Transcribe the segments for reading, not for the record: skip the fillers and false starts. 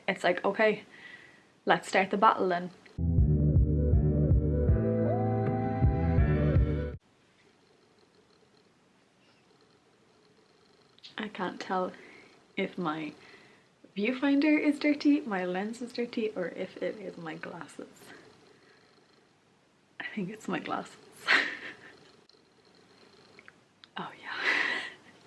it's like, okay, let's start the battle then. I can't tell if my viewfinder is dirty, my lens is dirty, or if it is my glasses. I think it's my glasses. Oh yeah.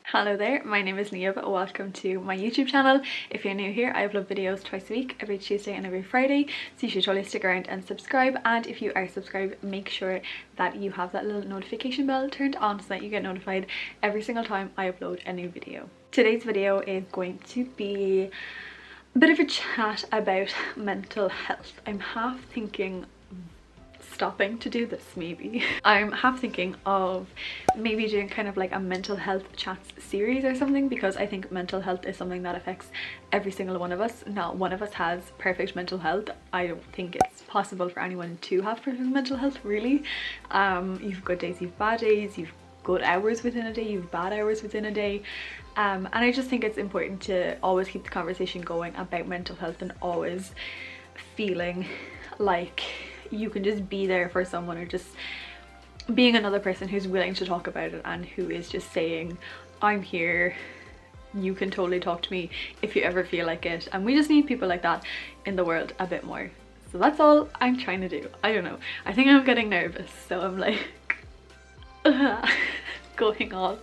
Hello there, my name is Niamh. Welcome to my YouTube channel. If you're new here, I upload videos twice a week, every Tuesday and every Friday, so you should totally stick around and subscribe. And if you are subscribed, make sure that you have that little notification bell turned on so that you get notified every single time I upload a new video. Today's video is going to be a bit of a chat about mental health. I'm half thinking stopping to do this maybe. I'm half thinking of maybe doing kind of like a mental health chats series or something, because I think mental health is something that affects every single one of us. Not one of us has perfect mental health. I don't think it's possible for anyone to have perfect mental health, really. You've good days, you've bad days, you've good hours within a day, you've bad hours within a day. And I just think it's important to always keep the conversation going about mental health and always feeling like you can just be there for someone, or just being another person who's willing to talk about it and who is just saying, I'm here, you can totally talk to me if you ever feel like it. And we just need people like that in the world a bit more. So that's all I'm trying to do. I don't know, I think I'm getting nervous, so I'm like going all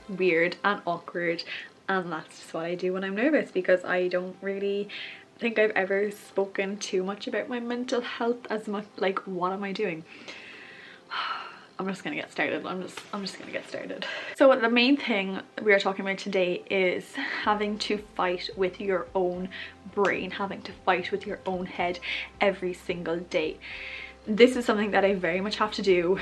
weird and awkward, and that's just what I do when I'm nervous, because I don't really think I've ever spoken too much about my mental health as much. Like, what am I doing? I'm just gonna get started. I'm just gonna get started. So the main thing we are talking about today is having to fight with your own brain, having to fight with your own head every single day. This is something that I very much have to do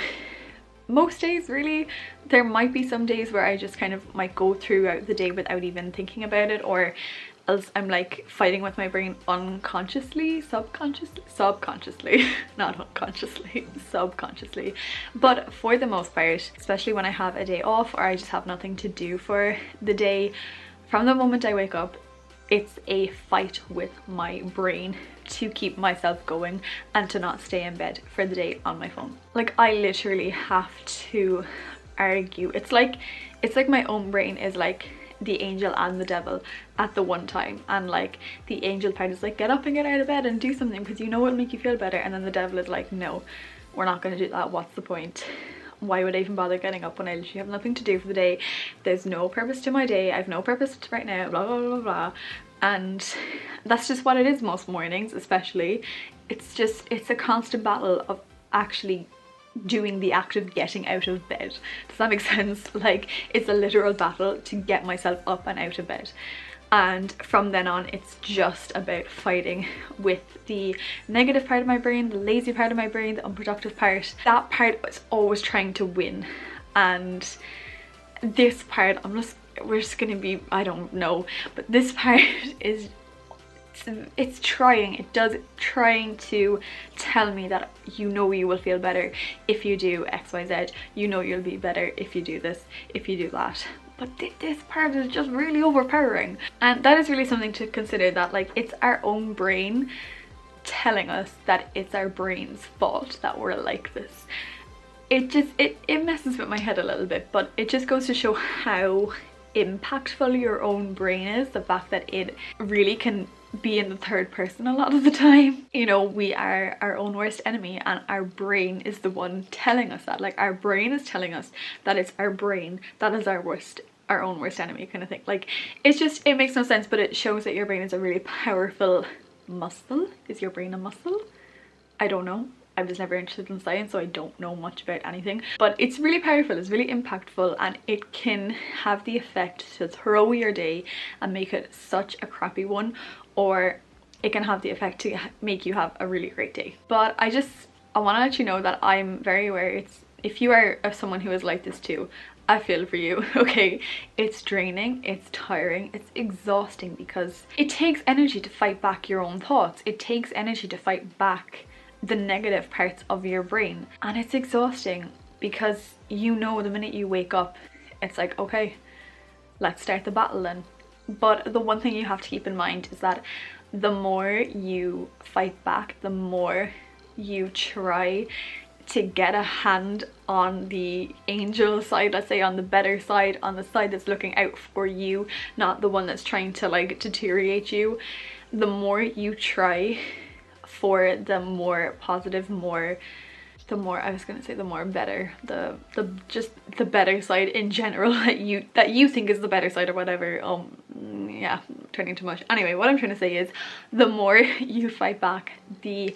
most days, really. There might be some days where I just kind of might go throughout the day without even thinking about it, or else I'm like fighting with my brain unconsciously, subconsciously, not unconsciously, subconsciously. But for the most part, especially when I have a day off or I just have nothing to do for the day, from the moment I wake up, it's a fight with my brain to keep myself going and to not stay in bed for the day on my phone. Like, I literally have to argue. It's like my own brain is like the angel and the devil at the one time, and like the angel part is like, get up and get out of bed and do something because you know it'll make you feel better, and then the devil is like, no, we're not going to do that. What's the point? Why would I even bother getting up when I literally have nothing to do for the day? There's no purpose to my day, I have no purpose right now, blah blah blah blah. And that's just what it is most mornings, especially. It's a constant battle of actually doing the act of getting out of bed. Does that make sense? Like, it's a literal battle to get myself up and out of bed. And from then on, it's just about fighting with the negative part of my brain, the lazy part of my brain, the unproductive part. That part is always trying to win. And this part, we're just gonna be, I don't know, but this part is, it's trying to tell me that you know you will feel better if you do XYZ, you know you'll be better if you do this, if you do that. But this part is just really overpowering, and that is really something to consider, that like it's our own brain telling us that it's our brain's fault that we're like this. It messes with my head a little bit, but it just goes to show how impactful your own brain is, the fact that it really can be in the third person a lot of the time. You know, we are our own worst enemy, and our brain is the one telling us that. Like, our brain is telling us that it's our brain that is our own worst enemy, kind of thing. Like, it makes no sense, but it shows that your brain is a really powerful muscle. Is your brain a muscle? I don't know. I was never interested in science, so I don't know much about anything, but it's really powerful, it's really impactful, and it can have the effect to throw your day and make it such a crappy one, or it can have the effect to make you have a really great day. But I want to let you know that I'm very aware. If you are someone who is like this too, I feel for you, okay? It's draining, it's tiring, it's exhausting, because it takes energy to fight back your own thoughts. It takes energy to fight back the negative parts of your brain, and it's exhausting, because you know the minute you wake up, it's like, okay, let's start the battle then. But the one thing you have to keep in mind is that the more you fight back, the more you try to get a hand on the angel side, let's say, on the better side, on the side that's looking out for you, not the one that's trying to like deteriorate you. The more you try for the more positive, the more I was gonna say the more better, the just the better side in general that you think is the better side or whatever. Yeah, turning too much. Anyway, what I'm trying to say is the more you fight back, the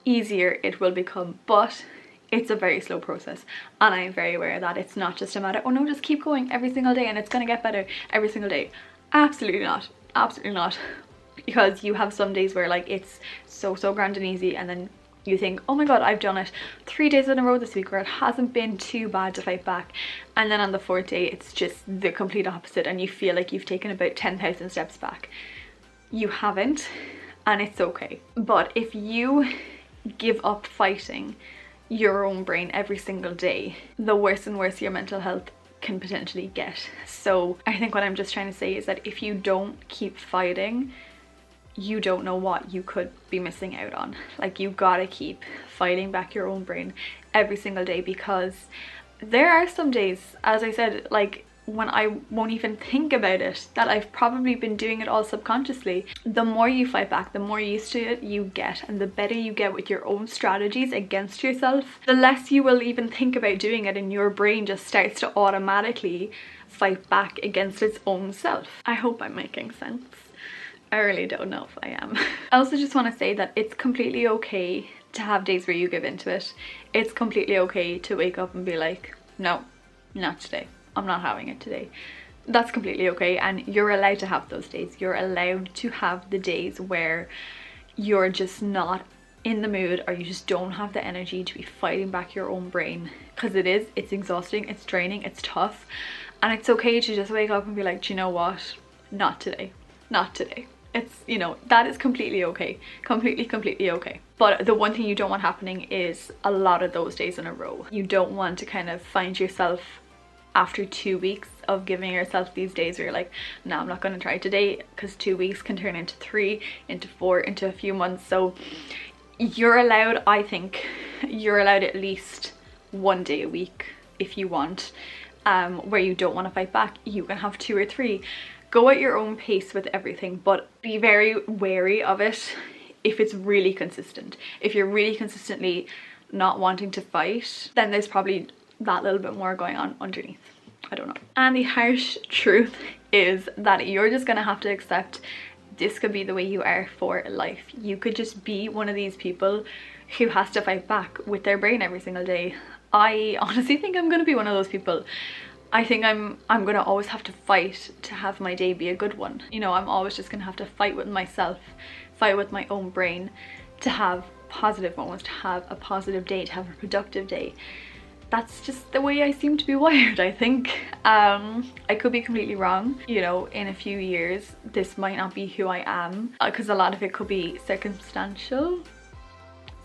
easier it will become, but it's a very slow process, and I'm very aware that it's not just a matter, oh no, just keep going every single day and it's gonna get better every single day. Absolutely not, absolutely not, because you have some days where like it's so grand and easy, and then you think, oh my god, I've done it 3 days in a row this week where it hasn't been too bad to fight back, and then on the 4th day it's just the complete opposite and you feel like you've taken about 10,000 steps back. You haven't, and it's okay. But if you give up fighting your own brain every single day, the worse and worse your mental health can potentially get. So I think what I'm just trying to say is that if you don't keep fighting, you don't know what you could be missing out on. Like, you gotta keep fighting back your own brain every single day, because there are some days, as I said, like when I won't even think about it, that I've probably been doing it all subconsciously. The more you fight back, the more used to it you get, and the better you get with your own strategies against yourself, the less you will even think about doing it, and your brain just starts to automatically fight back against its own self. I hope I'm making sense. I really don't know if I am. I also just want to say that it's completely okay to have days where you give into it. It's completely okay to wake up and be like, no, not today. I'm not having it today. That's completely okay, and you're allowed to have those days. You're allowed to have the days where you're just not in the mood, or you just don't have the energy to be fighting back your own brain, because it's exhausting, it's draining, it's tough, and it's okay to just wake up and be like, do you know what? Not today. Not today. It's, you know, that is completely okay. Completely okay. But the one thing you don't want happening is a lot of those days in a row. You don't want to kind of find yourself after 2 weeks of giving yourself these days where you're like, no, I'm not going to try today, because 2 weeks can turn into 3, into 4, into a few months. So you're allowed, I think, you're allowed at least 1 day a week if you want, where you don't want to fight back. You can have 2 or 3. Go at your own pace with everything, but be very wary of it if it's really consistent. If you're really consistently not wanting to fight, then there's probably that little bit more going on underneath. I don't know. And the harsh truth is that you're just gonna have to accept this could be the way you are for life. You could just be one of these people who has to fight back with their brain every single day. I honestly think I'm gonna be one of those people. I think I'm gonna always have to fight to have my day be a good one. You know, I'm always just gonna have to fight with myself, fight with my own brain to have positive moments, to have a positive day, to have a productive day. That's just the way I seem to be wired, I think. I could be completely wrong. You know, in a few years, this might not be who I am, because a lot of it could be circumstantial. Is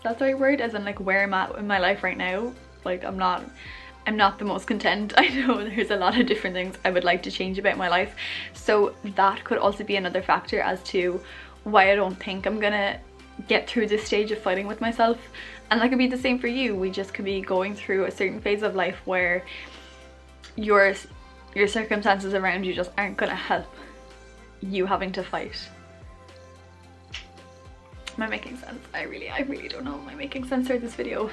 that the right word? As in like where I'm at in my life right now. Like I'm not the most content. I know there's a lot of different things I would like to change about my life. So that could also be another factor as to why I don't think I'm gonna get through this stage of fighting with myself. And that could be the same for you. We just could be going through a certain phase of life where your circumstances around you just aren't gonna help you having to fight. Am I making sense? I really don't know. Am I making sense for this video?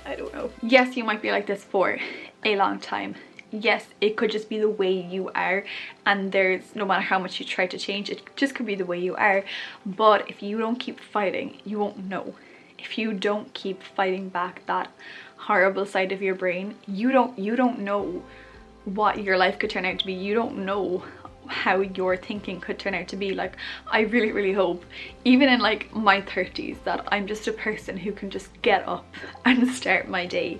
I don't know. Yes, you might be like this for a long time. Yes, it could just be the way you are, and there's no matter how much you try to change, it just could be the way you are. But if you don't keep fighting, you won't know. If you don't keep fighting back that horrible side of your brain, you don't know what your life could turn out to be. You don't know how your thinking could turn out to be. Like, I really hope, even in like my 30s, that I'm just a person who can just get up and start my day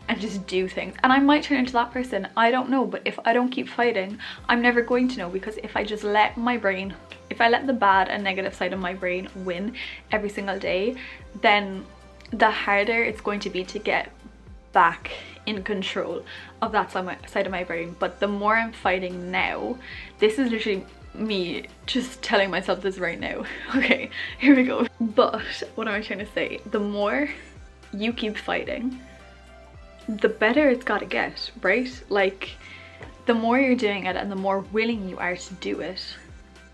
and just do things. And I might turn into that person, I don't know. But if I don't keep fighting, I'm never going to know, because if I just let my brain, if I let the bad and negative side of my brain win every single day, then the harder it's going to be to get back in control of that side of my brain. But the more I'm fighting now, this is literally me just telling myself this right now. Okay, here we go. But what am I trying to say? The more you keep fighting, the better it's gotta get, right? Like, the more you're doing it and the more willing you are to do it,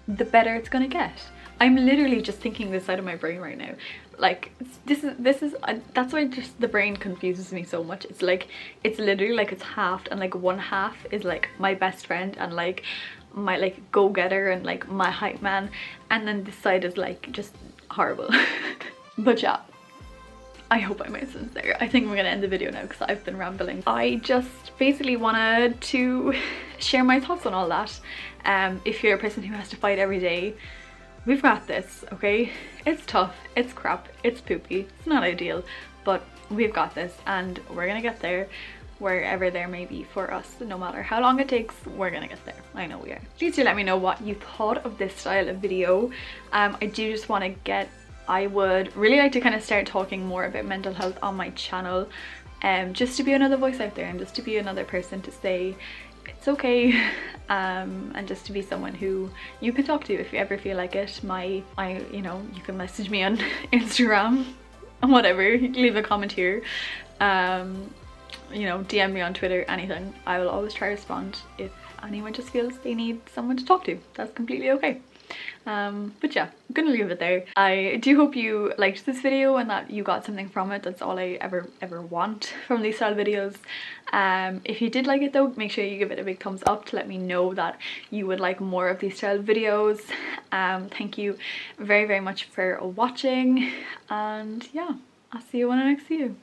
the better it's gonna get. I'm literally just thinking this out of my brain right now. Like, this is that's why just the brain confuses me so much. It's like, it's literally like it's halved, and like one half is like my best friend and like my like go-getter and like my hype man, and then this side is like just horrible. But yeah, I hope I made sense there. I think we're gonna end the video now because I've been rambling. I just basically wanted to share my thoughts on all that. If you're a person who has to fight every day, we've got this, okay? It's tough, it's crap, it's poopy, it's not ideal, but we've got this and we're gonna get there wherever there may be for us. No matter how long it takes, we're gonna get there. I know we are. Please do let me know what you thought of this style of video. I do just want to get, I would really like to kind of start talking more about mental health on my channel, just to be another voice out there and just to be another person to say it's okay, and just to be someone who you can talk to if you ever feel like it. You know, you can message me on Instagram and whatever, you can leave a comment here, you know, DM me on Twitter, anything. I will always try to respond if anyone just feels they need someone to talk to. That's completely okay. But yeah, I'm gonna leave it there. I do hope you liked this video and that you got something from it. That's all I ever want from these style videos. If you did like it though, make sure you give it a big thumbs up to let me know that you would like more of these style videos. Thank you very much for watching, and yeah, I'll see you when I next see you.